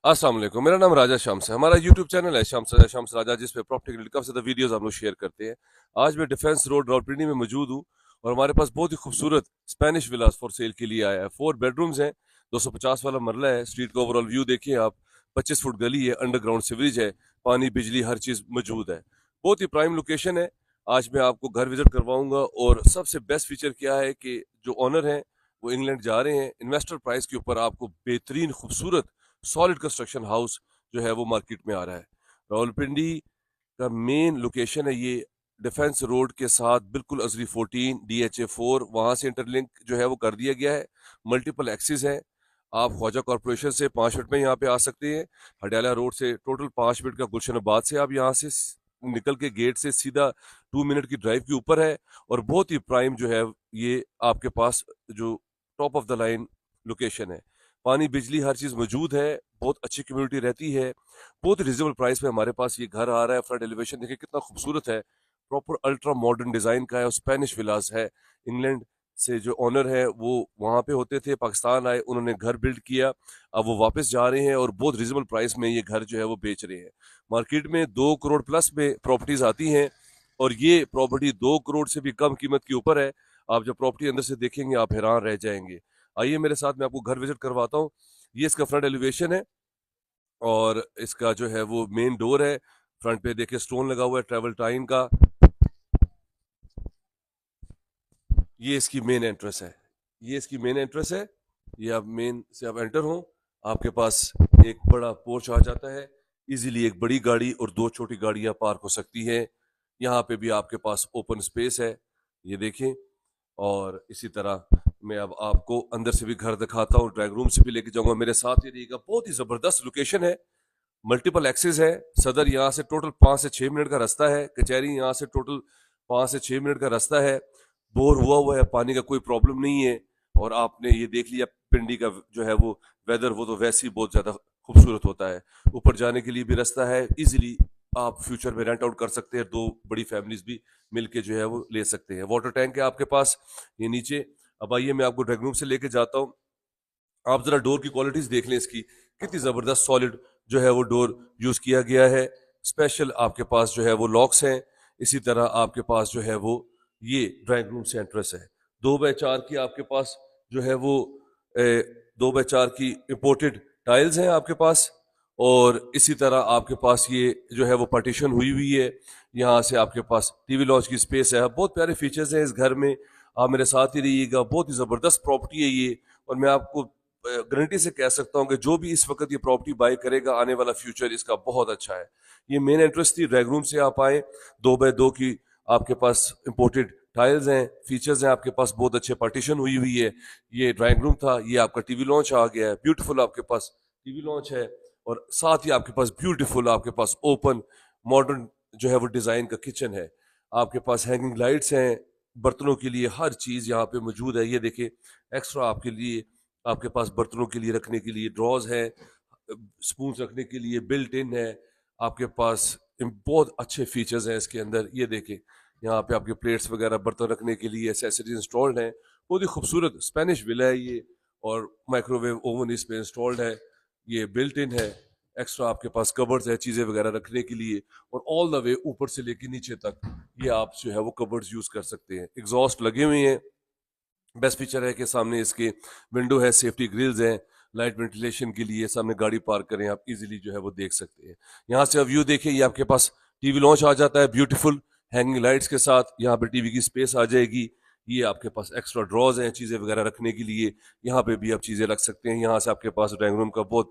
अस्सलाम वालेकुम। मेरा नाम राजा शम्स है। हमारा यूट्यूब चैनल है शम्स राजा, जिस पे प्रॉपर्टी रिलेटेड काफी ज्यादा वीडियोस हम लोग शेयर करते हैं। आज मैं डिफेंस रोड रावलपिंडी में मौजूद हूँ और हमारे पास बहुत ही खूबसूरत स्पेनिश विलास फॉर सेल के लिए आया है। 4 बेडरूम्स हैं, 250 वाला मरला है। स्ट्रीट का ओवरऑल व्यू देखिए आप। 25 फुट गली है, अंडरग्राउंड सीवरेज है, पानी बिजली हर चीज मौजूद है। बहुत ही प्राइम लोकेशन है। आज मैं आपको घर विजिट करवाऊंगा और सबसे बेस्ट फीचर क्या है कि जो ऑनर हैं वो इंग्लैंड जा रहे हैं। इन्वेस्टर प्राइस के ऊपर आपको बेहतरीन खूबसूरत सॉलिड कंस्ट्रक्शन हाउस जो है वो मार्केट में आ रहा है। रावलपिंडी का मेन लोकेशन है ये, डिफेंस रोड के साथ बिल्कुल अजरी 14 DHA 4 वहां से इंटरलिंक जो है वो कर दिया गया है। मल्टीपल एक्सिस है। आप ख्वाजा कॉरपोरेशन से 5 मिनट में यहाँ पे आ सकते हैं। हडियाला रोड से टोटल 5 मिनट का, गुलशनाबाद से आप यहाँ से निकल के गेट से सीधा 2 मिनट की ड्राइव के ऊपर है। और बहुत ही प्राइम जो है ये आपके पास जो top of the line location है। पानी बिजली हर चीज मौजूद है। बहुत अच्छी कम्युनिटी रहती है। बहुत रिजनेबल प्राइस में हमारे पास ये घर आ रहा है। फ्रंट एलिवेशन देखिए कितना खूबसूरत है। प्रॉपर अल्ट्रा मॉडर्न डिजाइन का है और स्पेनिश विलास है। इंग्लैंड से जो ओनर है वो वहां पे होते थे, पाकिस्तान आए, उन्होंने घर बिल्ड किया। अब वो वापस जा रहे हैं और बहुत रिजनेबल प्राइस में ये घर जो है वो बेच रहे हैं। मार्केट में 2 करोड़ प्लस में प्रॉपर्टीज आती हैं और ये प्रॉपर्टी 2 करोड़ से भी कम कीमत के ऊपर है। आप जब प्रॉपर्टी अंदर से देखेंगे आप हैरान रह जाएंगे। आइए मेरे साथ, मैं आपको घर विजिट करवाता हूँ। ये इसका फ्रंट एलिवेशन है और इसका जो है वो मेन डोर है। फ्रंट पे देखिए स्टोन लगा हुआ है ट्रेवल टाइन का। ये इसकी मेन एंट्रेंस है। ये इसकी मेन एंट्रेंस है। ये आप मेन से आप एंटर हो, आपके पास एक बड़ा पोर्च आ जाता है। इजीली एक बड़ी गाड़ी और 2 छोटी गाड़ियां पार्क हो सकती हैं। यहाँ पे भी आपके पास ओपन स्पेस है, ये देखें। और इसी तरह मैं अब आपको अंदर से भी घर दिखाता हूँ, ड्राइंग रूम से भी लेके जाऊंगा। मेरे साथ ही रहिएगा। बहुत ही जबरदस्त लोकेशन है। मल्टीपल एक्सेस है। सदर यहाँ से टोटल 5 से 6 मिनट का रास्ता है। कचहरी यहाँ से टोटल 5 से 6 मिनट का रास्ता है। बोर हुआ है, पानी का कोई प्रॉब्लम नहीं है। और आपने ये देख लिया पिंडी का जो है वो वेदर, वो तो वैसे ही बहुत ज्यादा खूबसूरत होता है। ऊपर जाने के लिए भी रास्ता है। इजीली आप फ्यूचर में रेंट आउट कर सकते हैं। 2 बड़ी फैमिलीज भी मिलके जो है वो ले सकते हैं। वाटर टैंक है आपके पास ये नीचे। अब आइए मैं आपको ड्राइंग रूम से लेके जाता हूँ। आप जरा डोर की क्वालिटीज देख लें इसकी, कितनी जबरदस्त सॉलिड जो है वो डोर यूज किया गया है। स्पेशल आपके पास जो है वो लॉक्स हैं। इसी तरह आपके पास जो है वो ये ड्राइंग रूम से एंट्रेंस है। 2x4 की आपके पास जो है वो 2x4 की इंपोर्टेड टाइल्स हैं आपके पास। और इसी तरह आपके पास ये जो है वो पार्टीशन हुई हुई है। यहाँ से आपके पास टीवी लॉन्च की स्पेस है। बहुत प्यारे फीचर्स हैं इस घर में। आप मेरे साथ ही रहिएगा। बहुत ही जबरदस्त प्रॉपर्टी है ये। और मैं आपको गारंटी से कह सकता हूँ कि जो भी इस वक्त ये प्रॉपर्टी बाय करेगा, आने वाला फ्यूचर इसका बहुत अच्छा है। ये मेन एंट्रेंस थी। ड्राइंग रूम से आप आए, 2x2 की आपके पास इंपोर्टेड टाइल्स हैं, फीचर्स हैं आपके पास, बहुत अच्छे पार्टीशन हुई हुई है। ये ड्राइंग रूम था, ये आपका टीवी लॉन्च आ गया है। ब्यूटीफुल आपके पास टीवी लॉन्च है। और साथ ही आपके पास ब्यूटीफुल आपके पास ओपन मॉडर्न जो है वो डिजाइन का किचन है। आपके पास हैंगिंग लाइट्स हैं, बर्तनों के लिए हर चीज यहाँ पे मौजूद है। ये देखिए, एक्स्ट्रा आपके लिए, आपके पास बर्तनों के लिए रखने के लिए ड्रॉज है, स्पून रखने के लिए बिल्ट इन है। आपके पास बहुत अच्छे फीचर्स हैं इसके अंदर। ये देखें, यहाँ पे आपके प्लेट्स वगैरह बर्तन रखने के लिए एसेसरीज इंस्टॉल्ड हैं। बहुत ही खूबसूरत स्पेनिश विला है ये। और माइक्रोवेव ओवन इस पे इंस्टॉल्ड है। ये बिल्ट इन है। एक्स्ट्रा आपके पास कबर्ड्स है चीजें वगैरह रखने के लिए। और ऑल द वे ऊपर से लेके नीचे तक ये आप जो है वो कबर्ड्स यूज कर सकते हैं। एग्जॉस्ट लगे हुए हैं। बेस्ट फीचर है कि सामने इसके विंडो है, सेफ्टी ग्रिल्स हैं लाइट वेंटिलेशन के लिए। सामने गाड़ी पार्क करें आप, इजीली जो है वो देख सकते हैं। यहाँ से अब व्यू देखिए, ये आपके पास टीवी लॉन्च आ जाता है ब्यूटीफुल हैंगिंग लाइट्स के साथ। यहाँ पे टीवी की स्पेस आ जाएगी। ये आपके पास एक्स्ट्रा ड्रॉज हैं चीजें वगैरह रखने के लिए। यहाँ पे भी आप चीजें रख सकते हैं। यहाँ से आपके पास ड्राइंग रूम का बहुत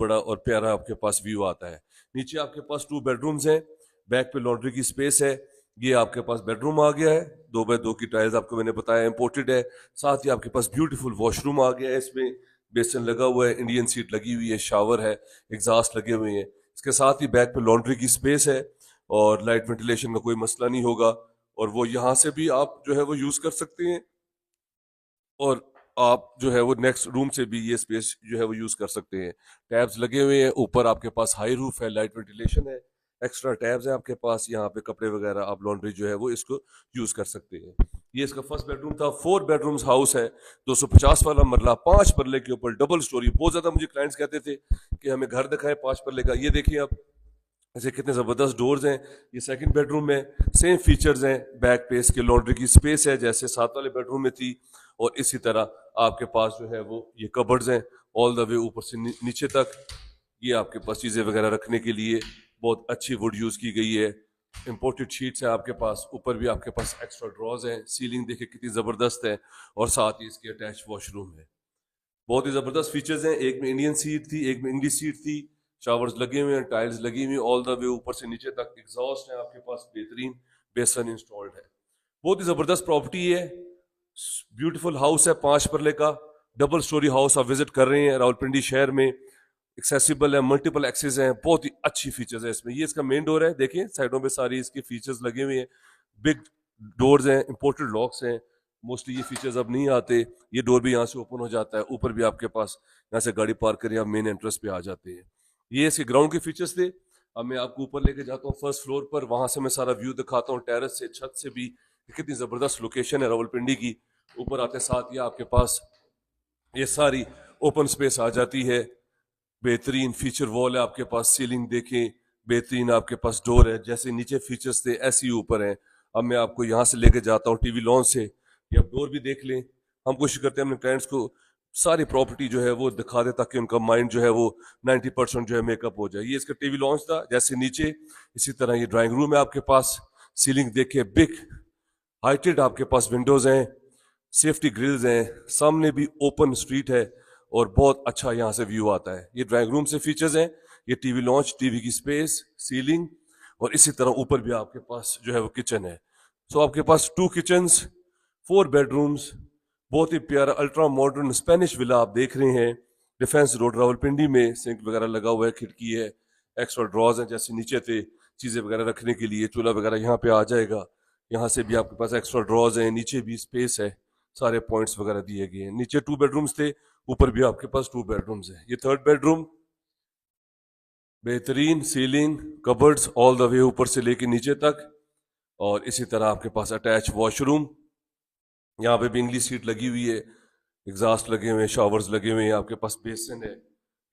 बड़ा और प्यारा आपके पास व्यू आता है। नीचे आपके पास 2 बेडरूम्स हैं। बैक पे लॉन्ड्री की स्पेस है। ये आपके पास बेडरूम आ गया है। 2x2 की टाइल्स आपको मैंने बताया इंपोर्टेड है। साथ ही आपके पास ब्यूटीफुल वॉशरूम आ गया है। इसमें बेसन लगा हुआ है, इंडियन सीट लगी हुई है, शावर है, एग्जॉस्ट लगे हुए हैं। इसके साथ ही बैक पे लॉन्ड्री की स्पेस है और लाइट वेंटिलेशन का कोई मसला नहीं होगा। और वो यहाँ से भी आप जो है वो यूज कर सकते हैं। और आप जो है वो नेक्स्ट रूम से भी ये स्पेस जो है वो यूज कर सकते हैं। टैब्स लगे हुए हैं ऊपर, आपके पास हाई रूफ है, लाइट वेंटिलेशन है, एक्स्ट्रा टैब्स है आपके पास। यहाँ पे कपड़े वगैरह आप लॉन्ड्री जो है वो इसको यूज कर सकते हैं। ये इसका फर्स्ट बेडरूम था। 4 बेडरूम्स हाउस है, 250 वाला मरला, 5 मरले के ऊपर डबल स्टोरी। बहुत ज्यादा मुझे क्लाइंट्स कहते थे कि हमें घर दिखाएं 5 मरले का। ये देखिए आप, ऐसे कितने जबरदस्त डोर्स हैं। ये सेकंड बेडरूम में सेम फीचर्स हैं, बैक पे इसके लॉन्ड्री की स्पेस है जैसे 7 वाले बेडरूम में थी, और इसी तरह आपके पास जो है वो ये कबर्ड्स हैं ऑल द वे ऊपर से नीचे तक। ये आपके पास चीजें वगैरह रखने के लिए बहुत अच्छी वुड यूज की गई है। इंपोर्टेड शीट्स है आपके पास, ऊपर भी आपके पास एक्स्ट्रा ड्रॉज हैं। सीलिंग देखिए कितनी जबरदस्त है, और साथ ही इसके अटैच वॉशरूम है। बहुत ही जबरदस्त फीचर्स हैं। एक में इंडियन सीट थी, एक में इंग्लिश सीट थी। शावर्स लगे हुए हैं, टाइल्स लगी हुई ऑल द वे ऊपर से नीचे तक। एग्जॉस्ट है आपके पास, बेहतरीन बेसन इंस्टॉल्ड है। बहुत ही जबरदस्त प्रॉपर्टी है, ब्यूटीफुल हाउस है, 5 मरले का डबल स्टोरी हाउस। आप विजिट कर रहे हैं रावलपिंडी शहर में, एक्सेसिबल है, मल्टीपल एक्सेस हैं, बहुत ही अच्छी फीचर्स है इसमें। ये इसका मेन डोर है, देखिए साइडों पे सारी इसकी फीचर्स लगे हुए हैं। बिग डोर्स हैं, इंपोर्टेड लॉक्स हैं। मोस्टली ये फीचर्स अब नहीं आते। ये डोर भी यहाँ से ओपन हो जाता है, ऊपर भी आपके पास यहाँ से गाड़ी पार्क करके आप मेन एंट्रेंस पे आ जाते हैं। ये इसके ग्राउंड के फीचर्स थे। अब मैं आपको ऊपर लेके जाता हूँ फर्स्ट फ्लोर पर, वहां से मैं सारा व्यू दिखाता हूँ टेरेस से, छत से भी। कितनी जबरदस्त लोकेशन है रावलपिंडी की। ऊपर आते साथ ही आपके पास ये सारी ओपन स्पेस आ जाती है। बेहतरीन फीचर वॉल है आपके पास, सीलिंग देखें, बेहतरीन आपके पास डोर है। जैसे नीचे फीचर्स थे ऐसे ही ऊपर है। अब मैं आपको यहाँ से लेके जाता हूँ टीवी लॉन्च से, ये आप डोर भी देख लें। हम कोशिश करते हैं अपने क्लाइंट्स को सारी प्रॉपर्टी जो है वो दिखा दे, ताकि उनका माइंड जो है वो 90% जो है मेकअप हो जाए। ये इसका टीवी लॉन्च था, जैसे नीचे इसी तरह ये ड्राइंग रूम है आपके पास। सीलिंग देखे, बिग हाइटेड आपके पास विंडोज हैं, सेफ्टी ग्रिल्स हैं, सामने भी ओपन स्ट्रीट है, और बहुत अच्छा यहाँ से व्यू आता है। ये ड्राइंग रूम से फीचर्स हैं। ये टीवी लॉन्च, टीवी की स्पेस, सीलिंग, और इसी तरह ऊपर भी आपके पास जो है वो किचन है। सो आपके पास 2 किचन्स, 4 बेडरूम्स, बहुत ही प्यारा अल्ट्रा मॉडर्न स्पेनिश विला आप देख रहे हैं। डिफेंस रोड रावलपिंडी में सिंक वगैरह लगा हुआ है, खिड़की है, एक्स्ट्रा ड्रॉज है जैसे नीचे थे चीजें वगैरह रखने के लिए। चूल्हा वगैरह यहाँ पे आ जाएगा। यहाँ से भी आपके पास एक्स्ट्रा ड्रॉज है, नीचे भी स्पेस है, सारे पॉइंट्स वगैरह दिए गए हैं। नीचे 2 बेडरूम्स थे, ऊपर भी आपके पास 2 बेडरूम्स है। ये थर्ड बेडरूम, बेहतरीन ceiling, cupboards all the way ऊपर से लेके नीचे तक, और इसी तरह आपके पास अटैच वॉशरूम। यहाँ पे भी इंग्लिश सीट लगी हुई है, एग्जॉस्ट लगे हुए हैं, शावर्स लगे हुए हैं, आपके पास बेसिन है।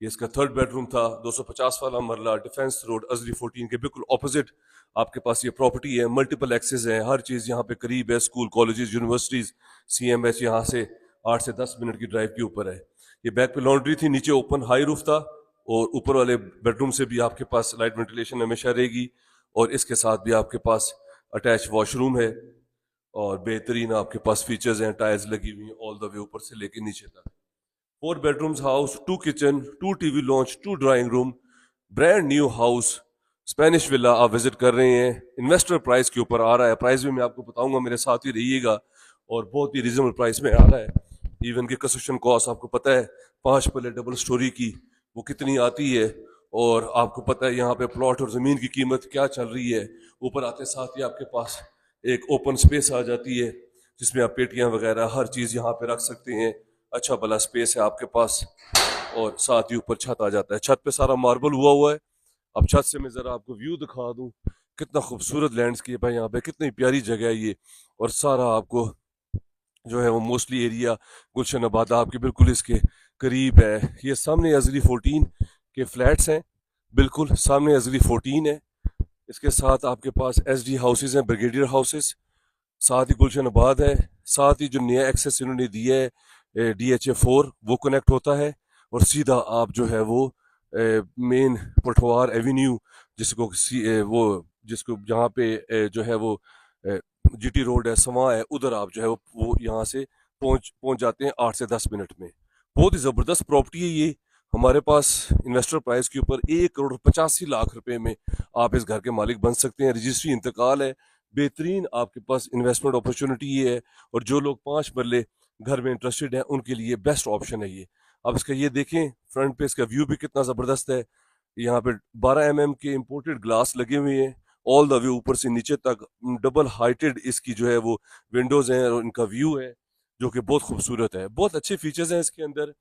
ये इसका थर्ड बेडरूम था, 250 वाला मरला, डिफेंस रोड अजरी 14 के बिल्कुल ऑपोजिट आपके पास ये प्रॉपर्टी है। मल्टीपल एक्सेस है, हर चीज यहाँ पे करीब है, स्कूल, कॉलेजेस, यूनिवर्सिटीज, CMH यहाँ से 8 से 10 मिनट की ड्राइव के ऊपर है। ये बैक पे लॉन्ड्री थी, नीचे ओपन हाई रूफ था, और ऊपर वाले बेडरूम से भी आपके पास लाइट वेंटिलेशन हमेशा रहेगी, और इसके साथ भी आपके पास अटैच वॉशरूम है, और बेहतरीन आपके पास फीचर्स हैं, टाइल्स लगी हुई हैं ऑल द वे ऊपर से लेके नीचे तक। 4 bedrooms house, 2 kitchen, 2 TV launch, 2 drawing room, brand new house, Spanish villa आप विजिट कर रहे हैं। इन्वेस्टर प्राइस के ऊपर आ रहा है, प्राइस भी मैं आपको बताऊंगा, मेरे साथ ही रहिएगा, और बहुत ही रिजनेबल प्राइस में आ रहा है। इवन की कंस्ट्रक्शन कॉस्ट आपको पता है 5 पल्ले डबल स्टोरी की वो कितनी आती है, और आपको पता है यहाँ पे प्लॉट और जमीन की कीमत क्या चल रही है। ऊपर आते साथ ही आपके पास एक ओपन स्पेस आ जाती है, जिसमें आप पेटियां वगैरह हर चीज यहाँ पे रख सकते हैं। अच्छा भला स्पेस है आपके पास, और साथ ही ऊपर छत आ जाता है। छत पे सारा मार्बल हुआ है। अब छत से मैं जरा आपको व्यू दिखा दूं, कितना खूबसूरत लैंडस्केप है यहाँ पे, कितनी प्यारी जगह है ये। और सारा आपको जो है वो मोस्टली एरिया गुलशन आबादा आपके बिल्कुल इसके करीब है। ये सामने अजरी 14 के फ्लैट्स हैं, बिल्कुल सामने अजरी 14 है। इसके साथ आपके पास SD हाउसेज हैं, ब्रिगेडियर हाउसेज, साथ ही गुलशन आबाद है। साथ ही जो नया एक्सेस इन्होंने दिया है DHA4 वो कनेक्ट होता है, और सीधा आप जो है वो मेन पटवार एवेन्यू, जिसको वो जिसको जहाँ पे जो है वो GT रोड है, समा है, उधर आप जो है वो यहाँ से पहुंच जाते हैं 8 से 10 मिनट में। बहुत ही ज़बरदस्त प्रॉपर्टी है ये। हमारे पास इन्वेस्टर प्राइस के ऊपर 1 करोड़ 85 लाख रुपए में आप इस घर के मालिक बन सकते हैं। रजिस्ट्री इंतकाल है, बेहतरीन आपके पास इन्वेस्टमेंट अपॉर्चुनिटी ये है, और जो लोग 5 मरले घर में इंटरेस्टेड हैं उनके लिए बेस्ट ऑप्शन है ये। अब इसका ये देखें, फ्रंट पे इसका व्यू भी कितना ज़बरदस्त है। यहाँ पे 12 mm के इम्पोर्टेड ग्लास लगे हुए हैं ऑल द वे ऊपर से नीचे तक। डबल हाइटेड इसकी जो है वो विंडोज हैं, और इनका व्यू है जो कि बहुत खूबसूरत है। बहुत अच्छे फीचर्स हैं इसके अंदर।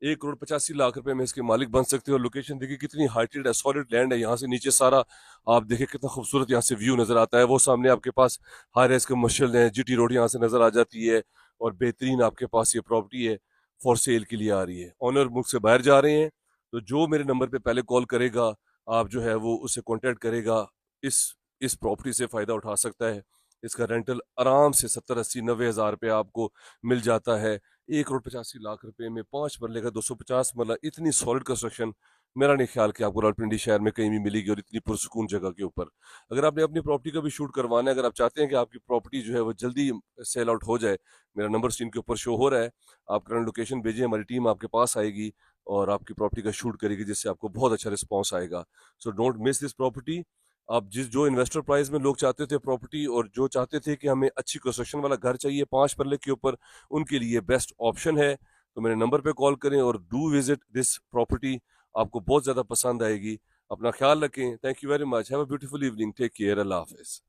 1,85,00,000 रुपए में इसके मालिक बन सकते हो। लोकेशन देखिए कितनी हाइटेड है, सॉलिड लैंड है। यहाँ से नीचे सारा आप देखिए कितना खूबसूरत यहाँ से व्यू नजर आता है। वो सामने आपके पास हाई राइज कमर्शियल है, जीटी रोड यहाँ से नजर आ जाती है और बेहतरीन आपके पास ये प्रॉपर्टी है, फॉर सेल के लिए आ रही है। ऑनर मुल्क से बाहर जा रहे हैं, तो जो मेरे नंबर पे पहले कॉल करेगा आप जो है वो उससे कॉन्टेक्ट करेगा, इस प्रॉपर्टी से फायदा उठा सकता है। इसका रेंटल आराम से 70, 80, 90 हज़ार रुपये आपको मिल जाता है। 1,85,00,000 रुपए में 5 मरले का 250 मरला, इतनी सॉलिड कंस्ट्रक्शन मेरा नहीं ख्याल कि आपको रावलपिंडी शहर में कहीं भी मिलेगी, और इतनी पुरसुकून जगह के ऊपर। अगर आपने अपनी प्रॉपर्टी का भी शूट करवाना है, अगर आप चाहते हैं कि आपकी प्रॉपर्टी जो है वो जल्दी सेल आउट हो जाए, मेरा नंबर स्क्रीन के ऊपर शो हो रहा है, आप करंट लोकेशन भेजिए, हमारी टीम आपके पास आएगी और आपकी प्रॉपर्टी का शूट करेगी, जिससे आपको बहुत अच्छा रिस्पॉन्स आएगा। So don't miss this property. आप जो इन्वेस्टर प्राइस में लोग चाहते थे प्रॉपर्टी, और जो चाहते थे कि हमें अच्छी कंस्ट्रक्शन वाला घर चाहिए 5 मरले के ऊपर, उनके लिए बेस्ट ऑप्शन है। तो मेरे नंबर पे कॉल करें और डू विजिट दिस प्रॉपर्टी, आपको बहुत ज़्यादा पसंद आएगी। अपना ख्याल रखें। Thank you very much. Have a beautiful evening. Take care. अल्लाह हाफिज़।